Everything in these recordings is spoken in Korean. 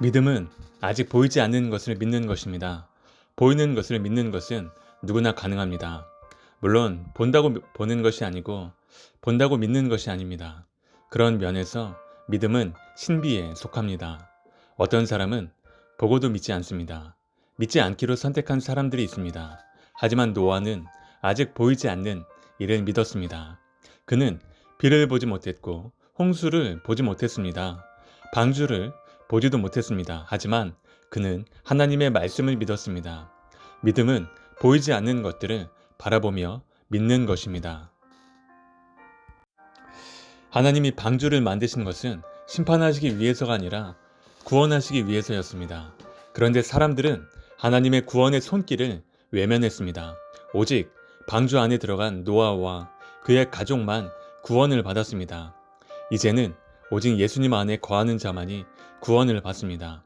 믿음은 아직 보이지 않는 것을 믿는 것입니다. 보이는 것을 믿는 것은 누구나 가능합니다. 물론 본다고 보는 것이 아니고 본다고 믿는 것이 아닙니다. 그런 면에서 믿음은 신비에 속합니다. 어떤 사람은 보고도 믿지 않습니다. 믿지 않기로 선택한 사람들이 있습니다. 하지만 노아는 아직 보이지 않는 이를 믿었습니다. 그는 비를 보지 못했고 홍수를 보지 못했습니다. 방주를 보지도 못했습니다. 하지만 그는 하나님의 말씀을 믿었습니다. 믿음은 보이지 않는 것들을 바라보며 믿는 것입니다. 하나님이 방주를 만드신 것은 심판하시기 위해서가 아니라 구원하시기 위해서였습니다. 그런데 사람들은 하나님의 구원의 손길을 외면했습니다. 오직 방주 안에 들어간 노아와 그의 가족만 구원을 받았습니다. 이제는 오직 예수님 안에 거하는 자만이 구원을 받습니다.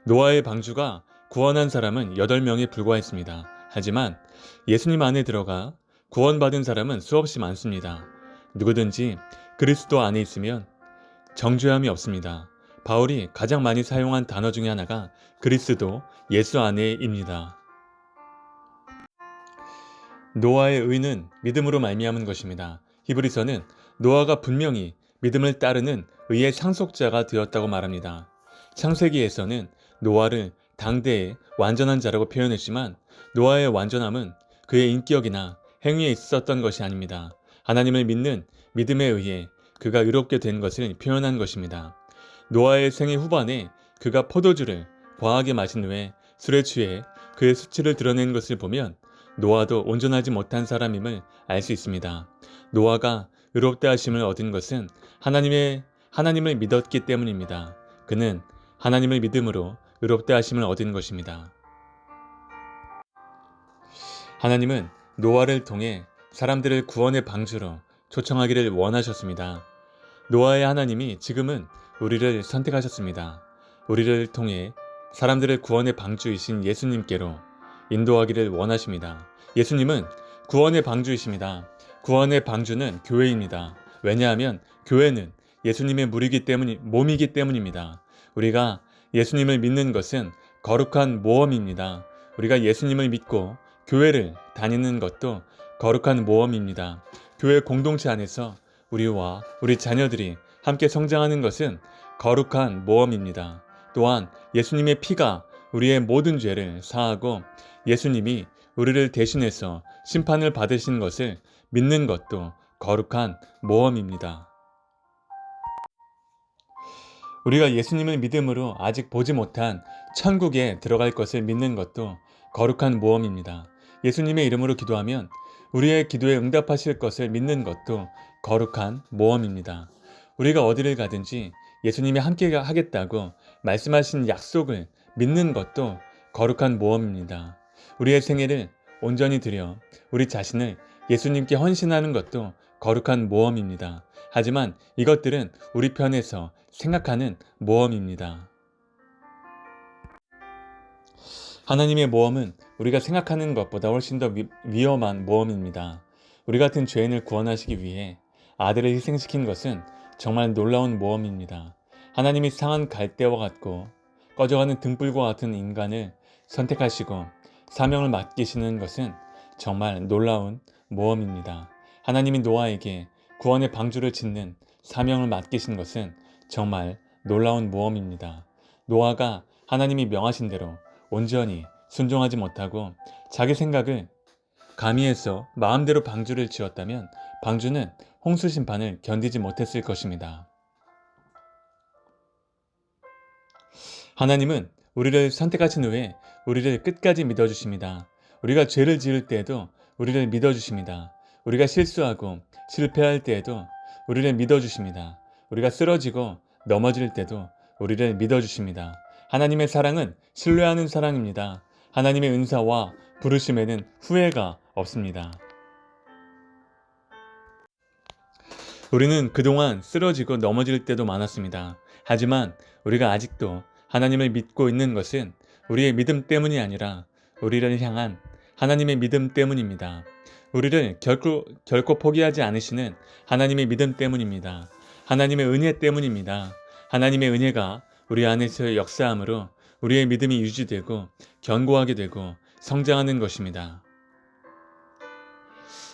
노아의 방주가 구원한 사람은 8명에 불과했습니다. 하지만 예수님 안에 들어가 구원받은 사람은 수없이 많습니다. 누구든지 그리스도 안에 있으면 정죄함이 없습니다. 바울이 가장 많이 사용한 단어 중에 하나가 그리스도 예수 안에입니다. 노아의 의는 믿음으로 말미암은 것입니다. 히브리서는 노아가 분명히 믿음을 따르는 의의 상속자가 되었다고 말합니다. 창세기에서는 노아를 당대의 완전한 자라고 표현했지만 노아의 완전함은 그의 인격이나 행위에 있었던 것이 아닙니다. 하나님을 믿는 믿음에 의해 그가 의롭게 된 것을 표현한 것입니다. 노아의 생애 후반에 그가 포도주를 과하게 마신 후에 술에 취해 그의 수치를 드러낸 것을 보면 노아도 온전하지 못한 사람임을 알 수 있습니다. 노아가 의롭다 하심을 얻은 것은 하나님을 믿었기 때문입니다. 그는 하나님을 믿음으로 의롭다 하심을 얻은 것입니다. 하나님은 노아를 통해 사람들을 구원의 방주로 초청하기를 원하셨습니다. 노아의 하나님이 지금은 우리를 선택하셨습니다. 우리를 통해 사람들을 구원의 방주이신 예수님께로 인도하기를 원하십니다. 예수님은 구원의 방주이십니다. 구원의 방주는 교회입니다. 왜냐하면 교회는 예수님의 몸이기 때문입니다. 우리가 예수님을 믿는 것은 거룩한 모험입니다. 우리가 예수님을 믿고 교회를 다니는 것도 거룩한 모험입니다. 교회 공동체 안에서 우리와 우리 자녀들이 함께 성장하는 것은 거룩한 모험입니다. 또한 예수님의 피가 우리의 모든 죄를 사하고 예수님이 우리를 대신해서 심판을 받으신 것을 믿는 것도 거룩한 모험입니다. 우리가 예수님을 믿음으로 아직 보지 못한 천국에 들어갈 것을 믿는 것도 거룩한 모험입니다. 예수님의 이름으로 기도하면 우리의 기도에 응답하실 것을 믿는 것도 거룩한 모험입니다. 우리가 어디를 가든지 예수님이 함께 하겠다고 말씀하신 약속을 믿는 것도 거룩한 모험입니다. 우리의 생애를 온전히 드려 우리 자신을 예수님께 헌신하는 것도 거룩한 모험입니다. 하지만 이것들은 우리 편에서 생각하는 모험입니다. 하나님의 모험은 우리가 생각하는 것보다 훨씬 더 위험한 모험입니다. 우리 같은 죄인을 구원하시기 위해 아들을 희생시킨 것은 정말 놀라운 모험입니다. 하나님이 상한 갈대와 같고 꺼져가는 등불과 같은 인간을 선택하시고 사명을 맡기시는 것은 정말 놀라운 모험입니다. 하나님이 노아에게 구원의 방주를 짓는 사명을 맡기신 것은 정말 놀라운 모험입니다. 노아가 하나님이 명하신 대로 온전히 순종하지 못하고 자기 생각을 가미해서 마음대로 방주를 지었다면 방주는 홍수 심판을 견디지 못했을 것입니다. 하나님은 우리를 선택하신 후에 우리를 끝까지 믿어주십니다. 우리가 죄를 지을 때에도 우리를 믿어주십니다. 우리가 실수하고 실패할 때에도 우리를 믿어주십니다. 우리가 쓰러지고 넘어질 때도 우리를 믿어주십니다. 하나님의 사랑은 신뢰하는 사랑입니다. 하나님의 은사와 부르심에는 후회가 없습니다. 우리는 그동안 쓰러지고 넘어질 때도 많았습니다. 하지만 우리가 아직도 하나님을 믿고 있는 것은 우리의 믿음 때문이 아니라 우리를 향한 하나님의 믿음 때문입니다. 우리를 결코 포기하지 않으시는 하나님의 믿음 때문입니다. 하나님의 은혜 때문입니다. 하나님의 은혜가 우리 안에서 역사함으로 우리의 믿음이 유지되고 견고하게 되고 성장하는 것입니다.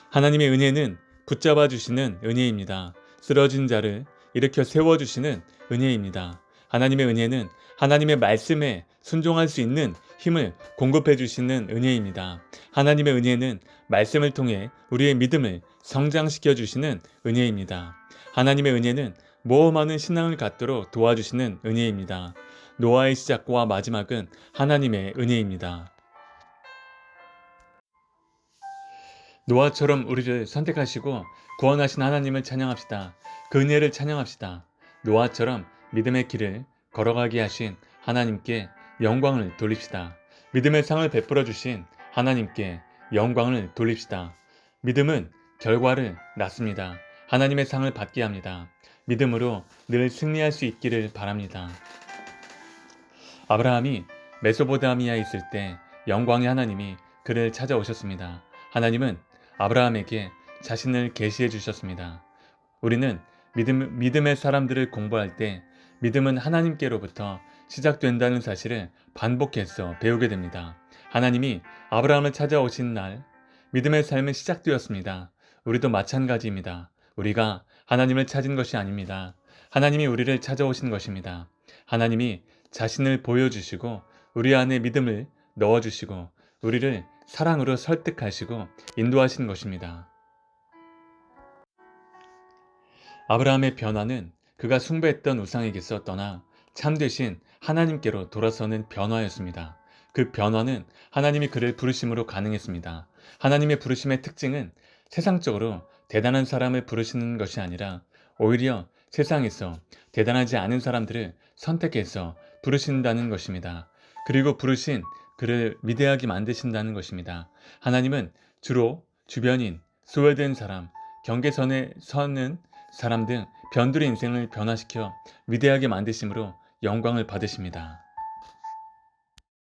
하나님의 은혜는 붙잡아 주시는 은혜입니다. 쓰러진 자를 일으켜 세워주시는 은혜입니다. 하나님의 은혜는 하나님의 말씀에 순종할 수 있는 힘을 공급해 주시는 은혜입니다. 하나님의 은혜는 말씀을 통해 우리의 믿음을 성장시켜 주시는 은혜입니다. 하나님의 은혜는 모험하는 신앙을 갖도록 도와주시는 은혜입니다. 노아의 시작과 마지막은 하나님의 은혜입니다. 노아처럼 우리를 선택하시고 구원하신 하나님을 찬양합시다. 그 은혜를 찬양합시다. 노아처럼 믿음의 길을 걸어가게 하신 하나님께 영광을 돌립시다. 믿음의 상을 베풀어 주신 하나님께 영광을 돌립시다. 믿음은 결과를 낳습니다. 하나님의 상을 받게 합니다. 믿음으로 늘 승리할 수 있기를 바랍니다. 아브라함이 메소포타미아에 있을 때 영광의 하나님이 그를 찾아오셨습니다. 하나님은 아브라함에게 자신을 계시해 주셨습니다. 우리는 믿음의 사람들을 공부할 때 믿음은 하나님께로부터 시작된다는 사실을 반복해서 배우게 됩니다. 하나님이 아브라함을 찾아오신 날 믿음의 삶은 시작되었습니다. 우리도 마찬가지입니다. 우리가 하나님을 찾은 것이 아닙니다. 하나님이 우리를 찾아오신 것입니다. 하나님이 자신을 보여주시고 우리 안에 믿음을 넣어주시고 우리를 사랑으로 설득하시고 인도하신 것입니다. 아브라함의 변화는 그가 숭배했던 우상에게서 떠나 참되신 하나님께로 돌아서는 변화였습니다. 그 변화는 하나님이 그를 부르심으로 가능했습니다. 하나님의 부르심의 특징은 세상적으로 대단한 사람을 부르시는 것이 아니라 오히려 세상에서 대단하지 않은 사람들을 선택해서 부르신다는 것입니다. 그리고 부르신 그를 위대하게 만드신다는 것입니다. 하나님은 주로 주변인, 소외된 사람, 경계선에 서는 사람 등 변두리 인생을 변화시켜 위대하게 만드심으로 영광을 받으십니다.